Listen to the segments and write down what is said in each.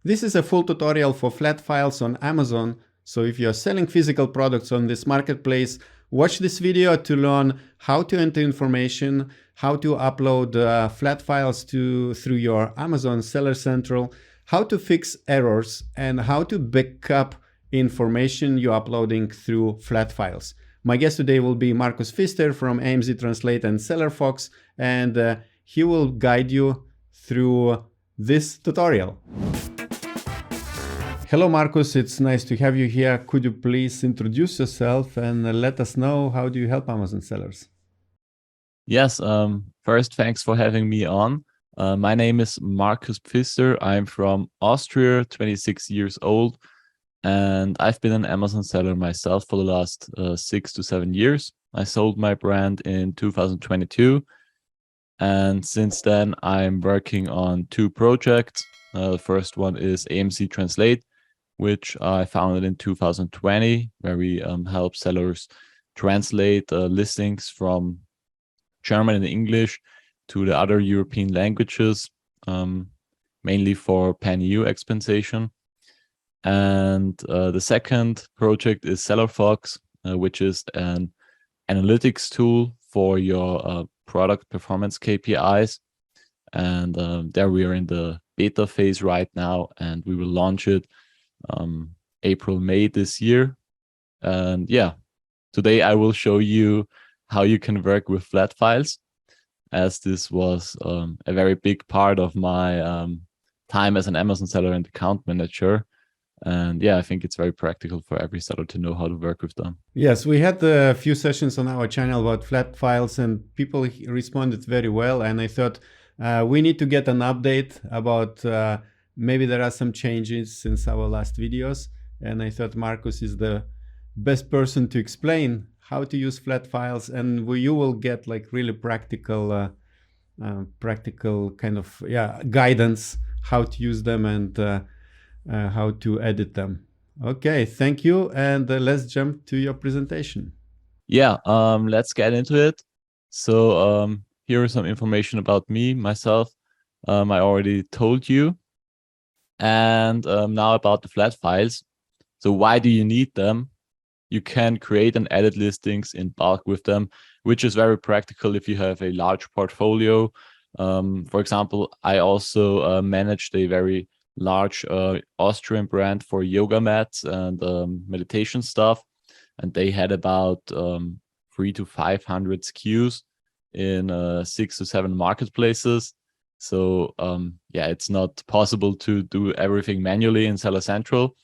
This is a full tutorial for flat files on Amazon. So if you're selling physical products on this marketplace, watch this video to learn how to enter information, how to upload flat files through your Amazon Seller Central, how to fix errors, and how to back up information you're uploading through flat files. My guest today will be Markus Pfister from AMZ Translate and SellerFox, and he will guide you through this tutorial. Hello, Markus. It's nice to have you here. Could you please introduce yourself and let us know how do you help Amazon sellers? Yes. First, thanks for having me on. My name is Markus Pfister. I'm from Austria, 26 years old, and I've been an Amazon seller myself for the last 6 to 7 years. I sold my brand in 2022, and since then I'm working on 2 projects. The first one is AMZ Translate, which I founded in 2020, where we help sellers translate listings from German and English to the other European languages, mainly for pan-EU expansion. And the second project is SellerFox, which is an analytics tool for your product performance KPIs. And there we are in the beta phase right now, and we will launch it April, May this year. And yeah, today I will show you how you can work with flat files, as this was a very big part of my time as an Amazon seller and account manager. And yeah, I think it's very practical for every seller to know how to work with them. Yes, we had a few sessions on our channel about flat files and people responded very well. And I thought we need to get an update about maybe there are some changes since our last videos. And I thought Markus is the best person to explain how to use flat files, and you will get like really practical kind of guidance how to use them and how to edit them. Okay, thank you, and let's jump to your presentation. Yeah, let's get into it. So here is some information about me, myself. I already told you. And now about the flat files. So why do you need them? You can create and edit listings in bulk with them, which is very practical if you have a large portfolio. For example, I also managed a very large Austrian brand for yoga mats and meditation stuff. And they had about 300 to 500 SKUs in 6 to 7 marketplaces. So yeah, it's not possible to do everything manually in Seller Central.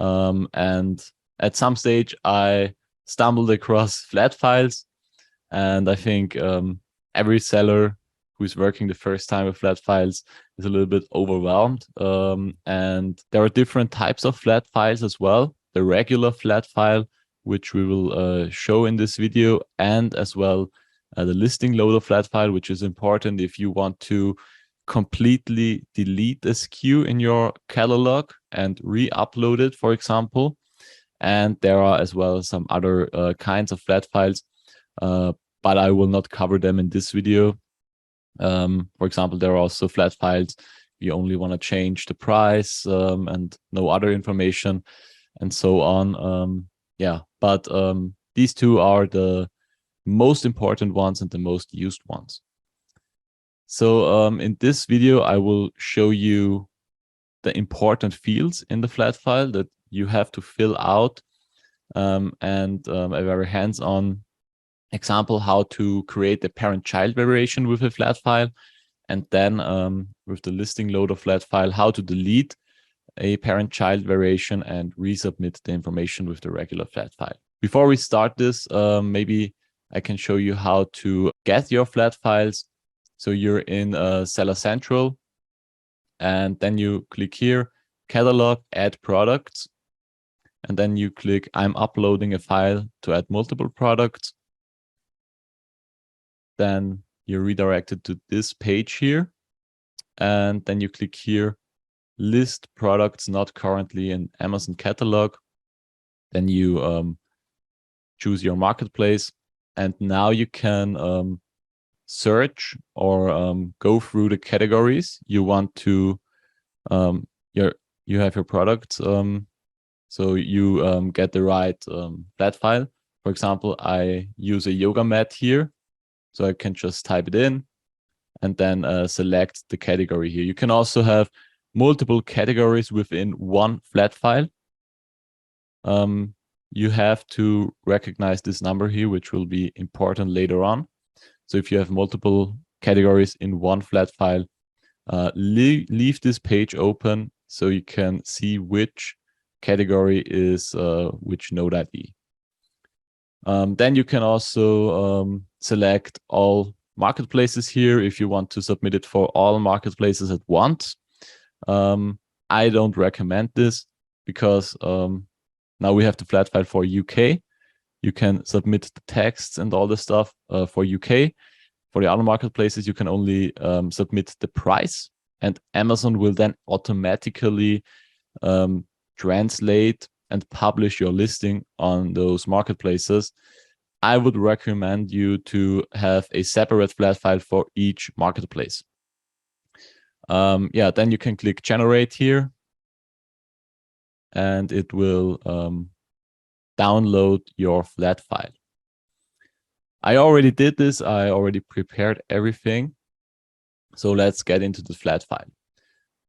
And at some stage, I stumbled across flat files, and I think every seller who's working the first time with flat files is a little bit overwhelmed. And there are different types of flat files as well. The regular flat file, which we will show in this video, and as well the listing loader flat file, which is important if you want to completely delete a SKU in your catalog and re-upload it, for example. And there are as well some other kinds of flat files, but I will not cover them in this video. For example, there are also flat files you only want to change the price and no other information and so on. Yeah, but these 2 are the most important ones and the most used ones. So in this video, I will show you the important fields in the flat file that you have to fill out, and a very hands-on example how to create a parent-child variation with a flat file, and then with the listing loader flat file, how to delete a parent-child variation and resubmit the information with the regular flat file. Before we start this, maybe I can show you how to get your flat files. So you're in Seller Central, and then you click here, Catalog, Add Products. And then you click, I'm uploading a file to add multiple products. Then you're redirected to this page here. And then you click here, list products not currently in Amazon catalog. Then you choose your marketplace. And now you can search or go through the categories you want to, you have your products. So you get the right flat file. For example, I use a yoga mat here, so I can just type it in and then select the category here. You can also have multiple categories within one flat file. You have to recognize this number here, which will be important later on. So if you have multiple categories in one flat file, leave this page open so you can see which category is which node ID. Then you can also select all marketplaces here if you want to submit it for all marketplaces at once. I don't recommend this because now we have the flat file for UK. You can submit the texts and all the stuff for UK. For the other marketplaces, you can only submit the price, and Amazon will then automatically translate and publish your listing on those marketplaces. I would recommend you to have a separate flat file for each marketplace. Yeah, then you can click generate here, and it will download your flat file. I already did this. I already prepared everything. So let's get into the flat file.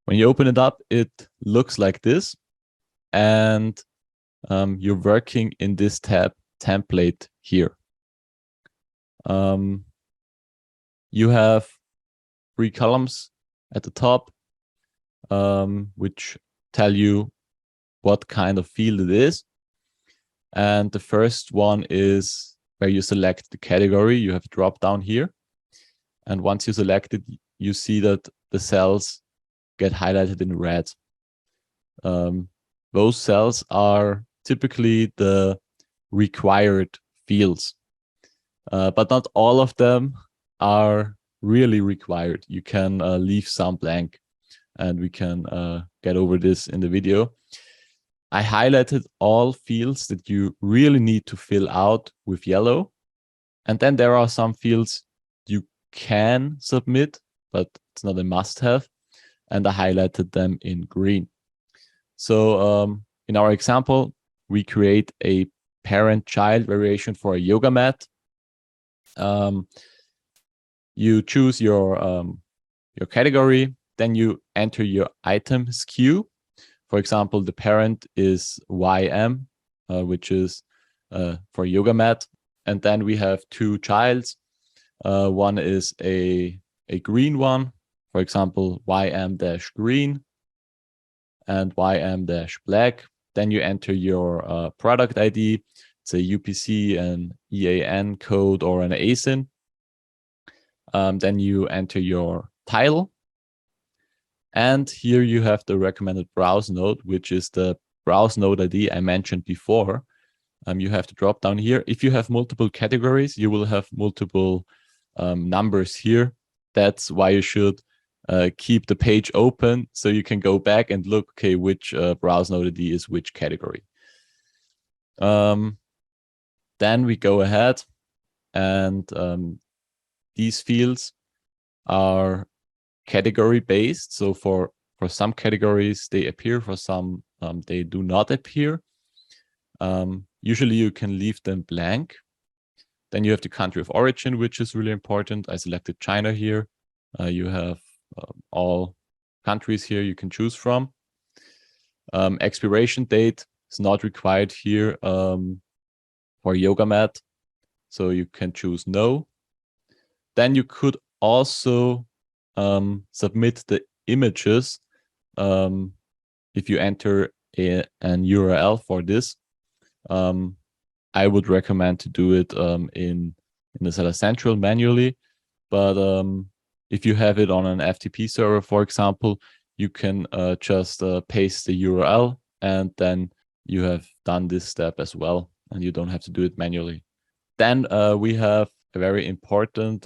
When you open it up, it looks like this. And you're working in this tab, template here. You have 3 columns at the top, which tell you what kind of field it is. And the first one is where you select the category. You have a drop down here. And once you select it, you see that the cells get highlighted in red. Those cells are typically the required fields, but not all of them are really required. You can leave some blank, and we can get over this in the video. I highlighted all fields that you really need to fill out with yellow. And then there are some fields you can submit, but it's not a must-have. And I highlighted them in green. So in our example, we create a parent-child variation for a yoga mat. You choose your category, then you enter your item SKU. For example, the parent is YM, which is for yoga mat. And then we have 2 childs. One is a green one, for example, YM-green and YM-black. Then you enter your product ID. It's a UPC, an EAN code, or an ASIN. Then you enter your title. And here you have the recommended browse node, which is the browse node ID I mentioned before. You have to drop down here. If you have multiple categories, you will have multiple numbers here. That's why you should keep the page open so you can go back and look, okay, which browse node ID is which category. Then we go ahead, and these fields are category based. So for some categories they appear, for some they do not appear. Usually you can leave them blank. Then you have the country of origin, which is really important. I selected China here. You have all countries here you can choose from. Expiration date is not required here for yoga mat, so you can choose no. Then you could also submit the images if you enter an URL for this. I would recommend to do it in the Seller Central manually, but if you have it on an FTP server, for example, you can just paste the URL, and then you have done this step as well, and you don't have to do it manually. Then we have a very important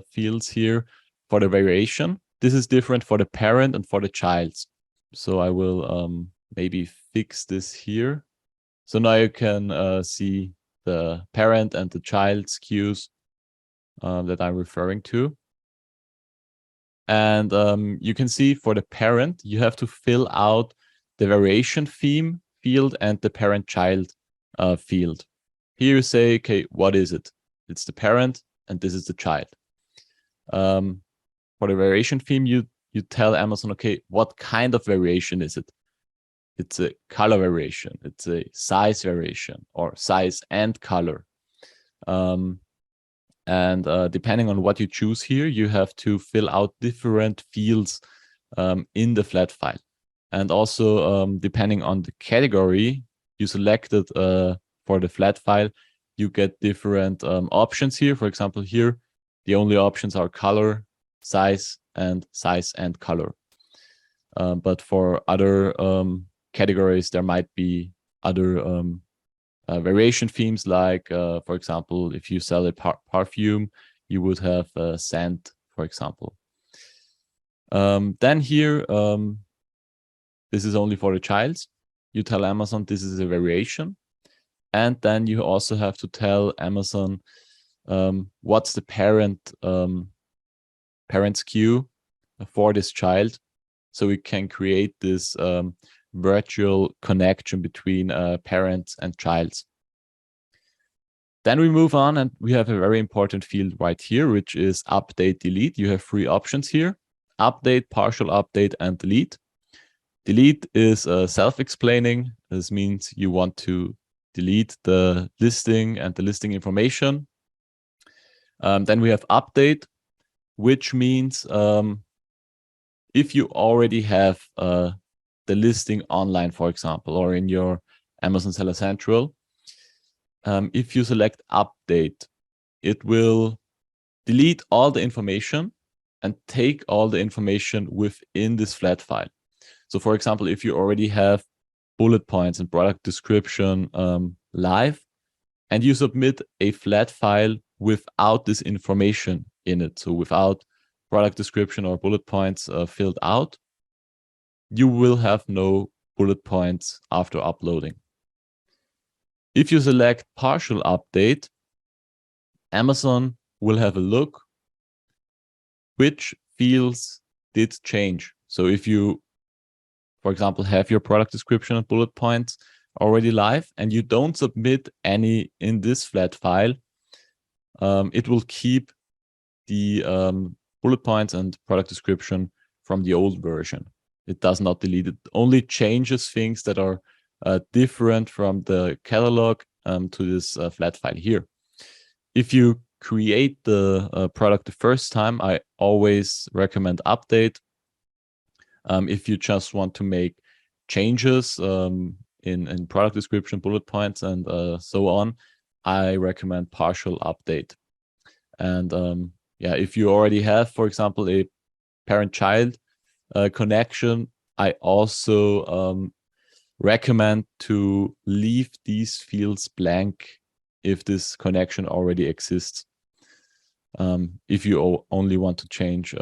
fields here for the variation. This is different for the parent and for the child. So I will maybe fix this here. So now you can see the parent and the child SKUs that I'm referring to. And you can see for the parent, you have to fill out the variation theme field and the parent-child field. Here you say, okay, what is it? It's the parent and this is the child. For the variation theme, you tell Amazon, okay, what kind of variation is it? It's a color variation, it's a size variation, or size and color. Depending on what you choose here, you have to fill out different fields in the flat file. And also, depending on the category you selected for the flat file, you get different options here. For example, here, the only options are color, size and color. But for other categories, there might be other variation themes, like, for example, if you sell a perfume, you would have scent, for example. Then here, this is only for the child. You tell Amazon this is a variation. And then you also have to tell Amazon what's the parent's queue for this child, so we can create this virtual connection between parents and childs. Then we move on, and we have a very important field right here, which is update, delete. You have three options here: update, partial update, and delete. Delete is self-explaining. This means you want to delete the listing and the listing information. Then we have update, which means if you already have the listing online, for example, or in your Amazon Seller Central, if you select update, it will delete all the information and take all the information within this flat file. So for example, if you already have bullet points and product description live, and you submit a flat file without this information in it, so without product description or bullet points filled out, you will have no bullet points after uploading. If you select partial update, Amazon will have a look which fields did change. So if you, for example, have your product description and bullet points already live and you don't submit any in this flat file, it will keep the bullet points and product description from the old version. It does not delete it, only changes things that are different from the catalog to this flat file here. If you create the product the first time, I always recommend update. If you just want to make changes in product description, bullet points, and so on, I recommend partial update. And yeah, if you already have, for example, a parent-child connection, I also recommend to leave these fields blank if this connection already exists. If you only want to change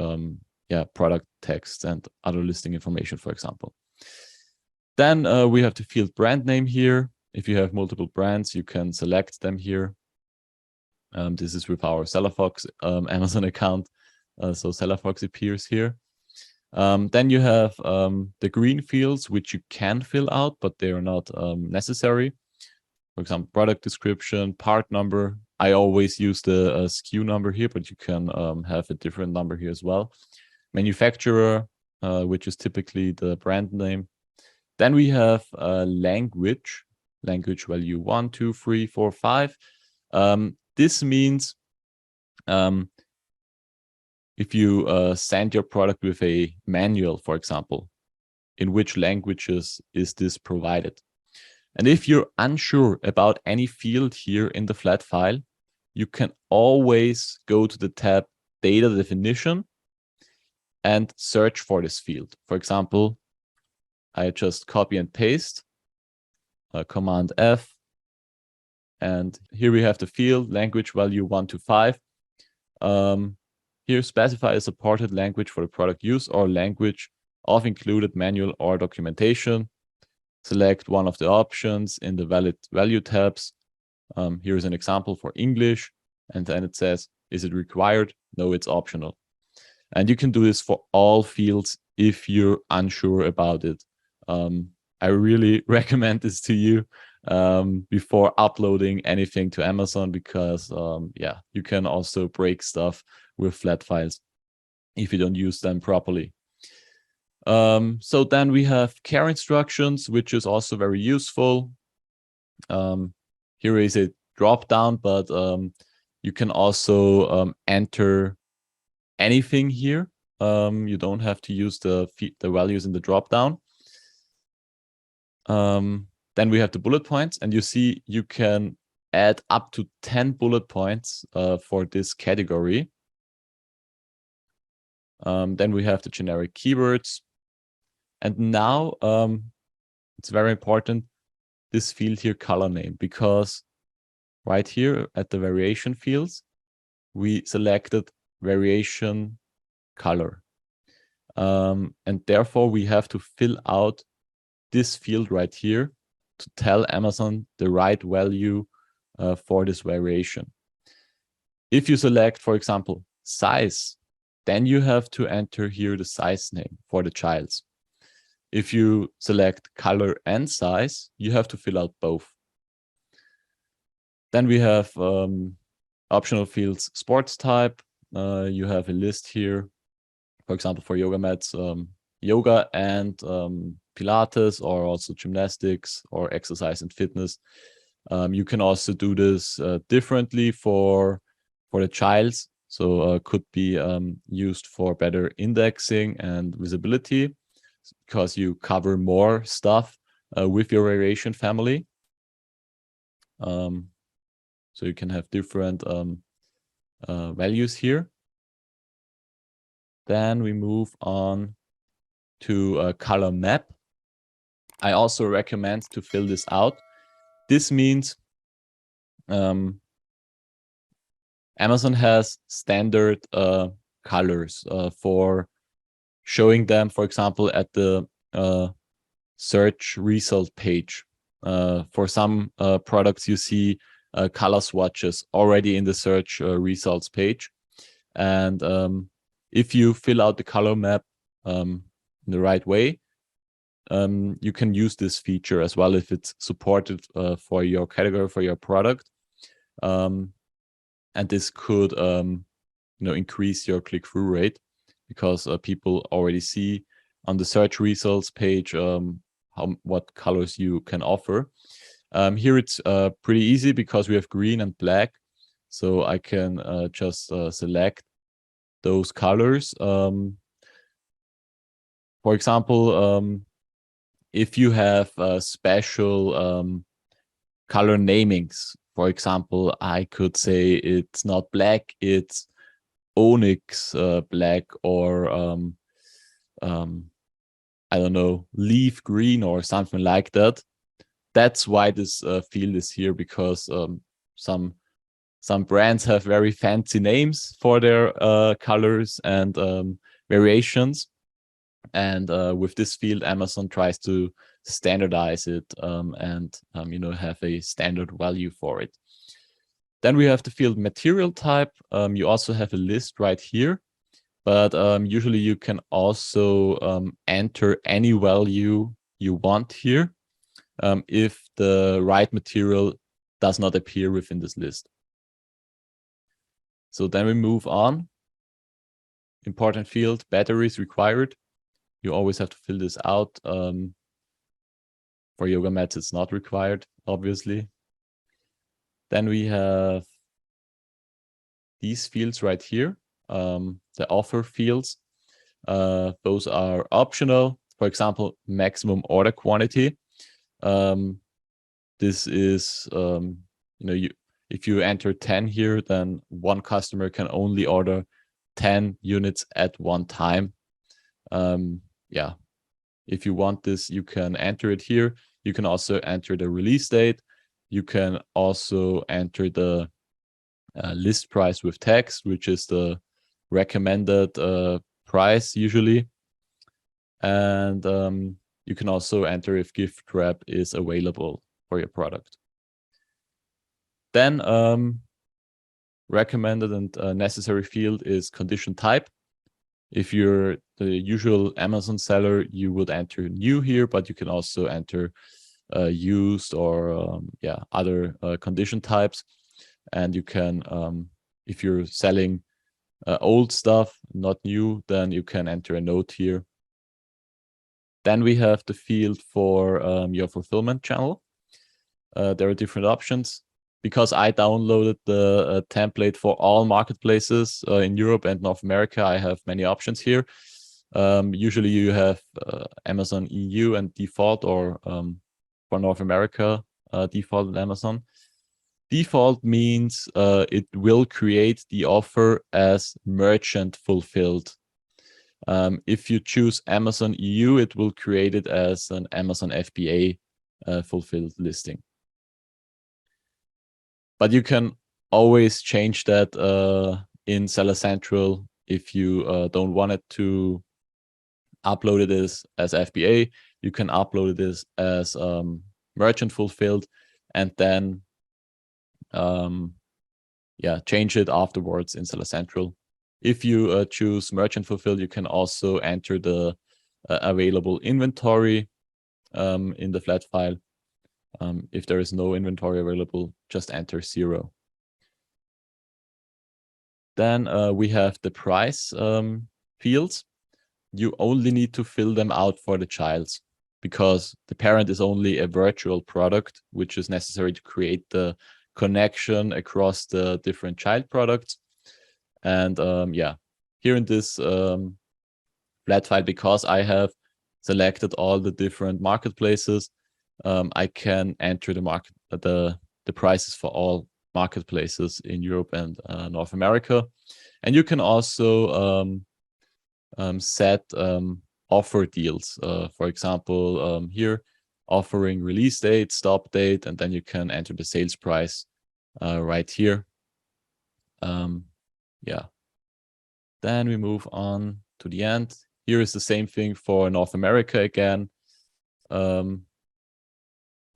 product text and other listing information, for example. Then we have the field brand name here. If you have multiple brands, you can select them here. This is with our SellerFox Amazon account. So SellerFox appears here. Then you have the green fields, which you can fill out, but they are not necessary. For example, product description, part number. I always use the SKU number here, but you can have a different number here as well. Manufacturer, which is typically the brand name. Then we have language value 1, 2, 3, 4, 5. This means if you send your product with a manual, for example, in which languages is this provided? And if you're unsure about any field here in the flat file, you can always go to the tab Data Definition and search for this field. For example, I just copy and paste, Command F, and here we have the field language value 1 to 5. Here specify a supported language for the product use or language of included manual or documentation. Select one of the options in the valid value tabs. Here's an example for English, and then it says, is it required? No, it's optional. And you can do this for all fields if you're unsure about it. I really recommend this to you before uploading anything to Amazon, because yeah, you can also break stuff with flat files if you don't use them properly. So then we have care instructions, which is also very useful. Here is a drop down, but you can also enter anything here. You don't have to use the values in the drop down. Then we have the bullet points, and you see you can add up to 10 bullet points for this category. Then we have the generic keywords. And now it's very important, this field here, color name, because right here at the variation fields, we selected variation color. And therefore we have to fill out this field right here to tell Amazon the right value for this variation. If you select, for example, size, then you have to enter here the size name for the child's. If you select color and size, you have to fill out both. Then we have optional fields, sports type. You have a list here, for example, for yoga mats, yoga and Pilates, or also gymnastics or exercise and fitness. You can also do this differently for the child's. So could be used for better indexing and visibility, because you cover more stuff with your variation family. So you can have different values here. Then we move on to a color map. I also recommend to fill this out. This means Amazon has standard colors for showing them, for example, at the search result page. For some products, you see color swatches already in the search results page. And if you fill out the color map in the right way, you can use this feature as well if it's supported for your category, for your product. And this could increase your click-through rate, because people already see on the search results page what colors you can offer. Here it's pretty easy because we have green and black, so I can just select those colors. For example, if you have special color namings, for example, I could say it's not black, it's onyx black, or I don't know, leaf green or something like that. That's why this field is here, because some brands have very fancy names for their colors and variations. And with this field, Amazon tries to standardize it and have a standard value for it. Then we have the field material type. You also have a list right here, but usually you can also enter any value you want here if the right material does not appear within this list. So then we move on. Important field, batteries required. You always have to fill this out. For yoga mats, it's not required, obviously. Then we have these fields right here, the offer fields. Those are optional. For example, maximum order quantity. This is, if you enter 10 here, then one customer can only order 10 units at one time. Yeah, if you want this, you can enter it here. You can also enter the release date. You can also enter the list price with text, which is the recommended price usually. And you can also enter if gift wrap is available for your product. Then recommended and necessary field is condition type. If you're usual Amazon seller, you would enter new here, but you can also enter used or other condition types. And you can, if you're selling old stuff, not new, then you can enter a note here. Then we have the field for your fulfillment channel. There are different options. Because I downloaded the template for all marketplaces in Europe and North America, I have many options here. Usually you have Amazon EU and default, or for North America, default and Amazon. Default means it will create the offer as merchant fulfilled. If you choose Amazon EU, it will create it as an Amazon FBA fulfilled listing. But you can always change that in Seller Central if you don't want it to upload it as FBA. You can upload it as merchant fulfilled, and then change it afterwards in Seller Central. If you choose merchant fulfilled, you can also enter the available inventory in the flat file. If there is no inventory available, just enter 0. Then we have the price fields. You only need to fill them out for the child, because the parent is only a virtual product, which is necessary to create the connection across the different child products. And here in this flat file, because I have selected all the different marketplaces, I can enter the prices for all marketplaces in Europe and North America. And you can also set offer deals. For example, here, offering release date, stop date, and then you can enter the sales price right here. Then we move on to the end. Here is the same thing for North America again.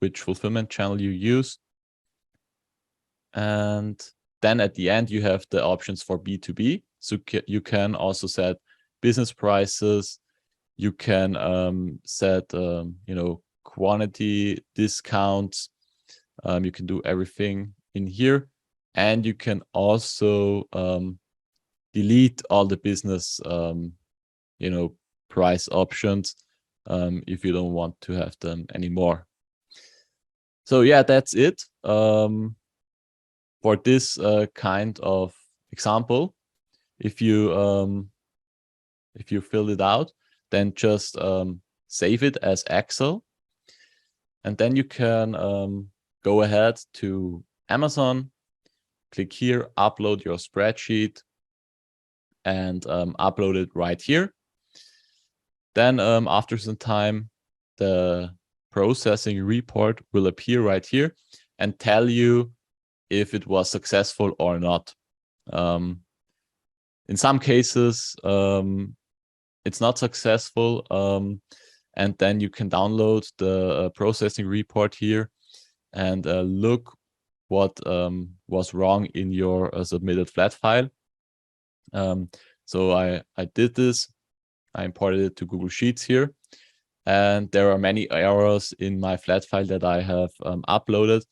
Which fulfillment channel you use. And then at the end, you have the options for B2B. So you can also set business prices. You can set, quantity discounts. You can do everything in here. And you can also delete all the business, price options if you don't want to have them anymore. So yeah, that's it for this kind of example. If you filled it out, then just save it as Excel, and then you can go ahead to Amazon, click here, upload your spreadsheet, and upload it right here. Then after some time, the processing report will appear right here and tell you if it was successful or not. In some cases, it's not successful, and then you can download the processing report here and look what was wrong in your submitted flat file. So I did this. I imported it to Google Sheets here. And there are many errors in my flat file that I have uploaded.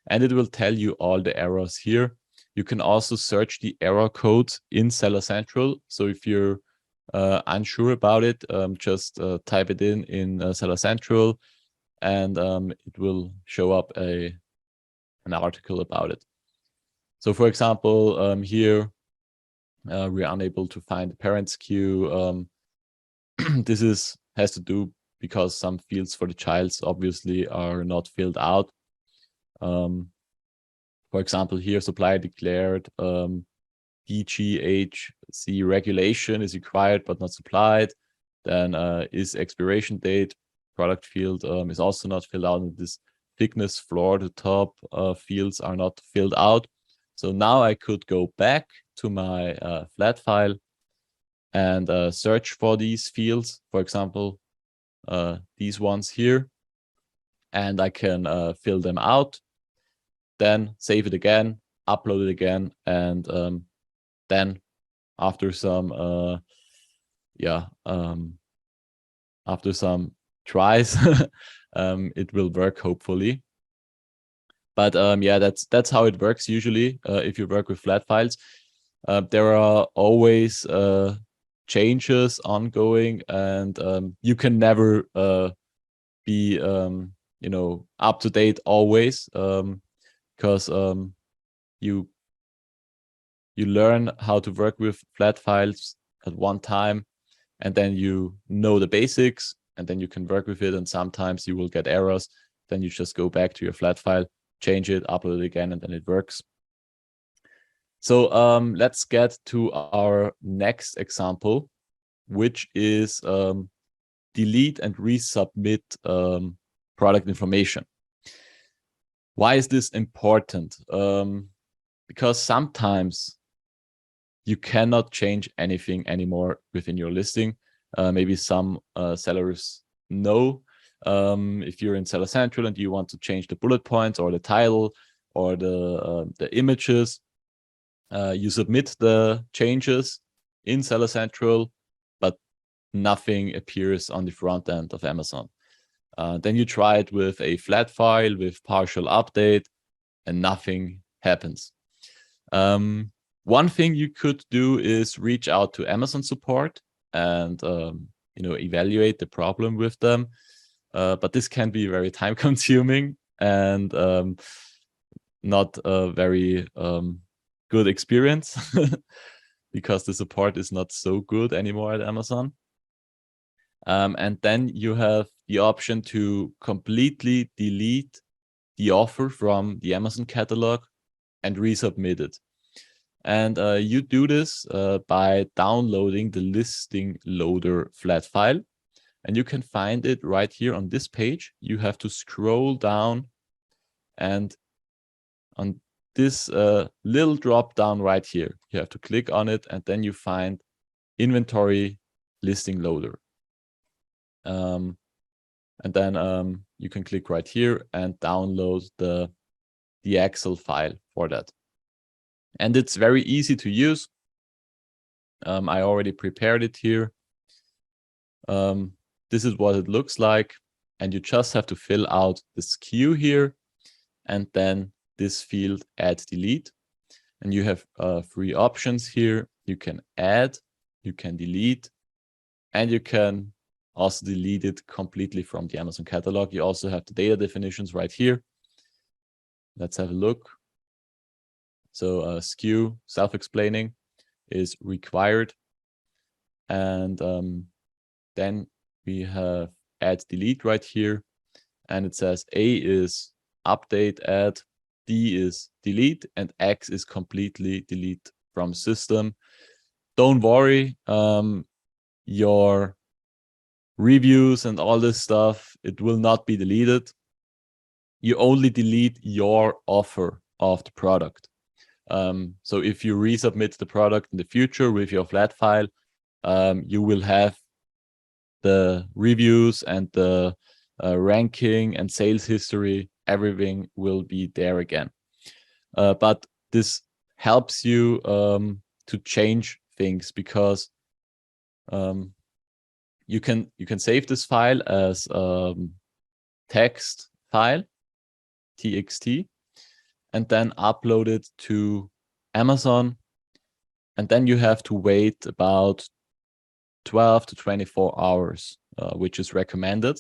And it will tell you all the errors here. You can also search the error code in Seller Central. So if you're unsure about it, just type it in Seller Central, and it will show up an article about it. So for example, here, we're unable to find the parents queue. This has to do because some fields for the child obviously are not filled out. For example, here, supplier declared DGHC regulation is required but not supplied. Then is expiration date, product field is also not filled out. And this thickness, floor to top fields are not filled out. So now I could go back to my flat file and search for these fields, for example, these ones here, and I can fill them out, then save it again, upload it again, and then after some yeah, after some tries, it will work hopefully. But yeah, that's how it works usually. If you work with flat files, there are always changes ongoing, and you can never be up to date always, because you learn how to work with flat files at one time, and then you know the basics, and then you can work with it. And sometimes you will get errors. Then you just go back to your flat file, change it, upload it again, and then it works. So let's get to our next example, which is delete and resubmit product information. Why is this important? Because sometimes you cannot change anything anymore within your listing. Maybe some sellers know, if you're in Seller Central and you want to change the bullet points or the title or the images, you submit the changes in Seller Central, but nothing appears on the front end of Amazon. Then you try it with a flat file with partial update, and nothing happens. One thing you could do is reach out to Amazon support and evaluate the problem with them. But this can be very time consuming and not a very good experience because the support is not so good anymore at Amazon. And then you have the option to completely delete the offer from the Amazon catalog and resubmit it. And you do this by downloading the listing loader flat file. And you can find it right here on this page. You have to scroll down, and on this little drop down right here, you have to click on it, and then you find inventory listing loader. And then you can click right here and download the Excel file for that. And it's very easy to use. I already prepared it here. This is what it looks like. And you just have to fill out the SKU here, and then this field add delete. And you have 3 options here. You can add, you can delete, and you can also delete it completely from the Amazon catalog. You also have the data definitions right here. Let's have a look. So SKU, self-explaining, is required. And then we have add delete right here. And it says A is update add, D is delete, and X is completely delete from system. Don't worry, your reviews and all this stuff, it will not be deleted. You only delete your offer of the product. So if you resubmit the product in the future with your flat file, you will have the reviews and the ranking and sales history. Everything will be there again. But this helps you to change things, because you can save this file as text file, txt, and then upload it to Amazon. And then you have to wait about 12 to 24 hours, which is recommended.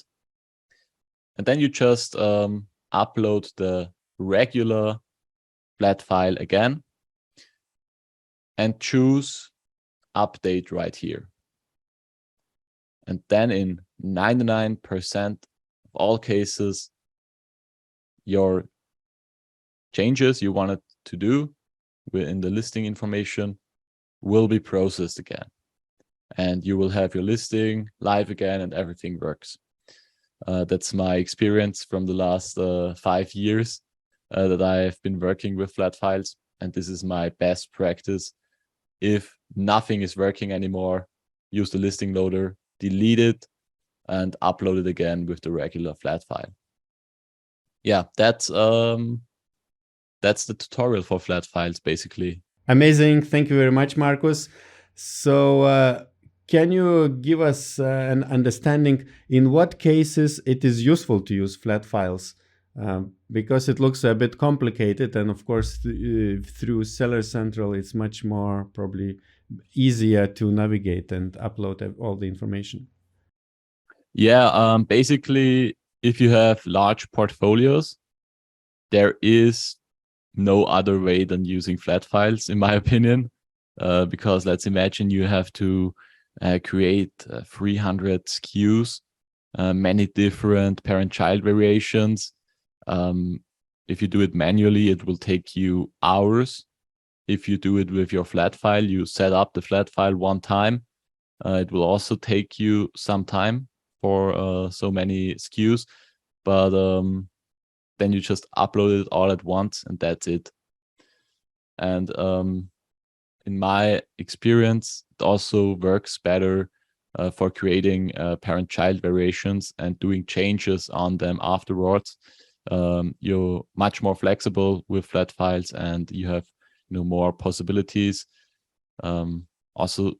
And then you just upload the regular flat file again and choose update right here. And then in 99% of all cases, your changes you wanted to do in the listing information will be processed again. And you will have your listing live again and everything works. That's my experience from the last 5 years that I have been working with flat files. And this is my best practice. If nothing is working anymore, use the listing loader, delete it, and upload it again with the regular flat file. Yeah, that's the tutorial for flat files, basically. Amazing. Thank you very much, Markus. So can you give us an understanding in what cases it is useful to use flat files? Because it looks a bit complicated, and of course through Seller Central it's much more probably easier to navigate and upload all the information. Yeah, basically, if you have large portfolios, there is no other way than using flat files, in my opinion, because let's imagine you have to create 300 SKUs, many different parent-child variations. If you do it manually, it will take you hours. If you do it with your flat file, you set up the flat file one time. It will also take you some time for so many SKUs, but then you just upload it all at once and that's it. And in my experience, it also works better for creating parent-child variations and doing changes on them afterwards. You're much more flexible with flat files and you have more possibilities. Also,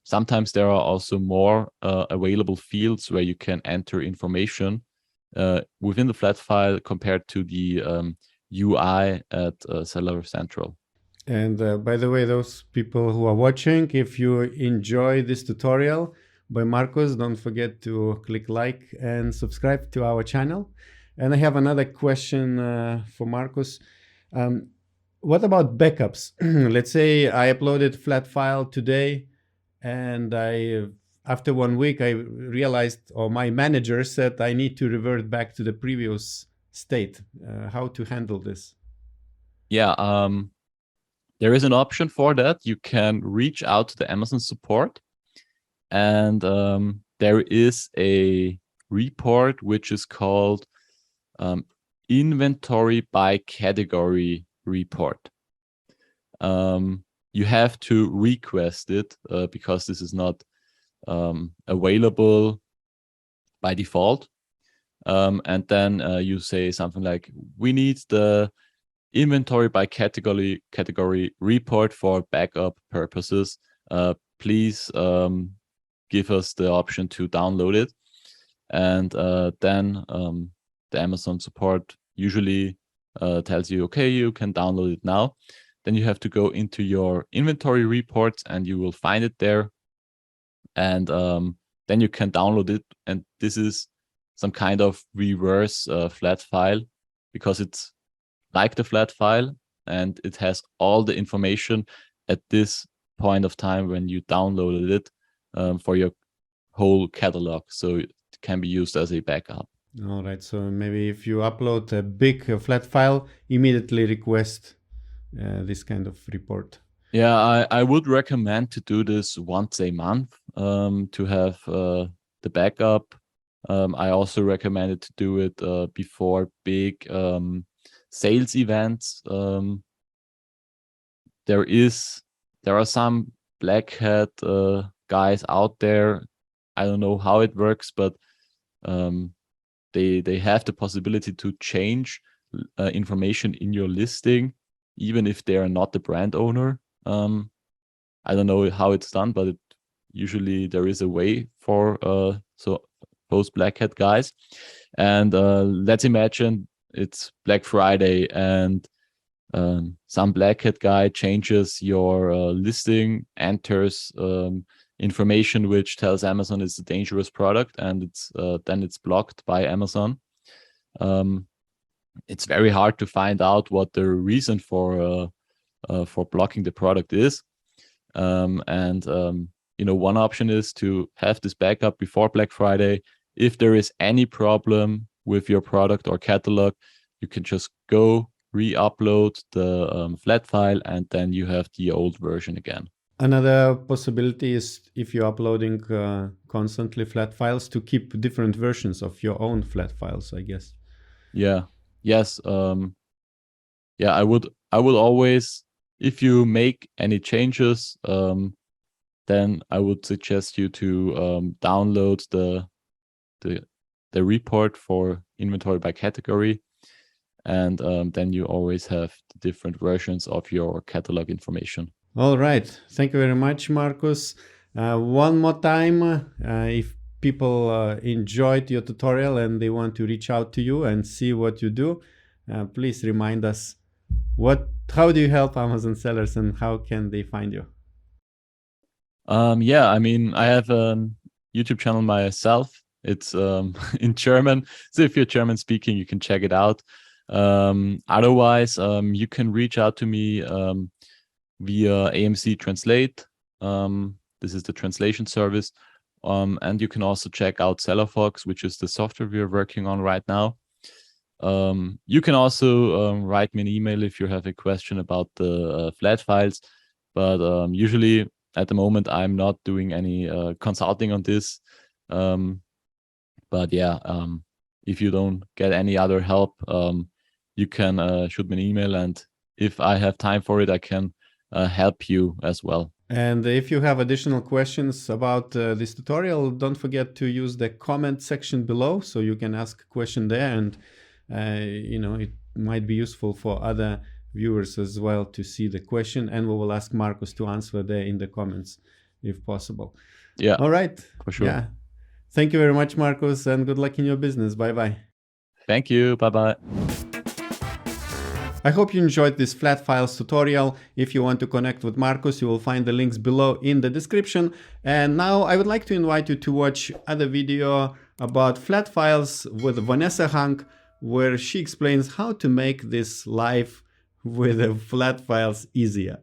sometimes there are also more available fields where you can enter information within the flat file compared to the UI at Seller Central. And by the way, those people who are watching, if you enjoy this tutorial by Markus, don't forget to click like and subscribe to our channel. And I have another question for Markus. What about backups? Let's say I uploaded flat file today and after 1 week, I realized, or my manager said, I need to revert back to the previous state. How to handle this? Yeah, there is an option for that. You can reach out to the Amazon support, and there is a report which is called inventory by category report. You have to request it because this is not available by default. And then you say something like, we need the inventory by category report for backup purposes. Please give us the option to download it. And then the Amazon support usually tells you, okay, you can download it now. Then you have to go into your inventory reports and you will find it there. And then you can download it. And this is some kind of reverse flat file because it's like the flat file and it has all the information at this point of time when you downloaded it for your whole catalog. So it can be used as a backup. All right. So maybe if you upload a big flat file, immediately request this kind of report. Yeah, I would recommend to do this once a month to have the backup. I also recommended to do it before big sales events. There are some black hat guys out there. I don't know how it works, but they have the possibility to change information in your listing, even if they are not the brand owner. I don't know how it's done, but usually there is a way for those black hat guys. And let's imagine it's Black Friday and some black hat guy changes your listing, enters information which tells Amazon it's a dangerous product, and then it's blocked by Amazon. It's very hard to find out what the reason for blocking the product is. One option is to have this backup before Black Friday. If there is any problem with your product or catalog, you can just go re-upload the flat file and then you have the old version again. Another possibility is if you're uploading constantly flat files, to keep different versions of your own flat files, I guess. Yeah. Yes. I would always, if you make any changes, then I would suggest you to download the report for inventory by category, and then you always have the different versions of your catalog information. All right. Thank you very much, Markus. One more time, if people enjoyed your tutorial and they want to reach out to you and see what you do, please remind us how do you help Amazon sellers and how can they find you? Yeah, I mean, I have a YouTube channel myself. It's in German, so if you're German speaking, you can check it out. Otherwise, you can reach out to me via AMZ Translate. This is the translation service. And you can also check out SellerFox, which is the software we're working on right now. You can also write me an email if you have a question about the flat files. But usually at the moment, I'm not doing any consulting on this. But yeah, if you don't get any other help, you can shoot me an email, and if I have time for it, I can help you as well. And if you have additional questions about this tutorial, don't forget to use the comment section below, so you can ask a question there, and it might be useful for other viewers as well to see the question, and we will ask Markus to answer there in the comments if possible. Yeah. All right. For sure. Yeah. Thank you very much, Markus, and good luck in your business. Bye-bye. Thank you. Bye-bye. I hope you enjoyed this flat files tutorial. If you want to connect with Markus, you will find the links below in the description. And now I would like to invite you to watch other video about flat files with Vanessa Hank, where she explains how to make this life with the flat files easier.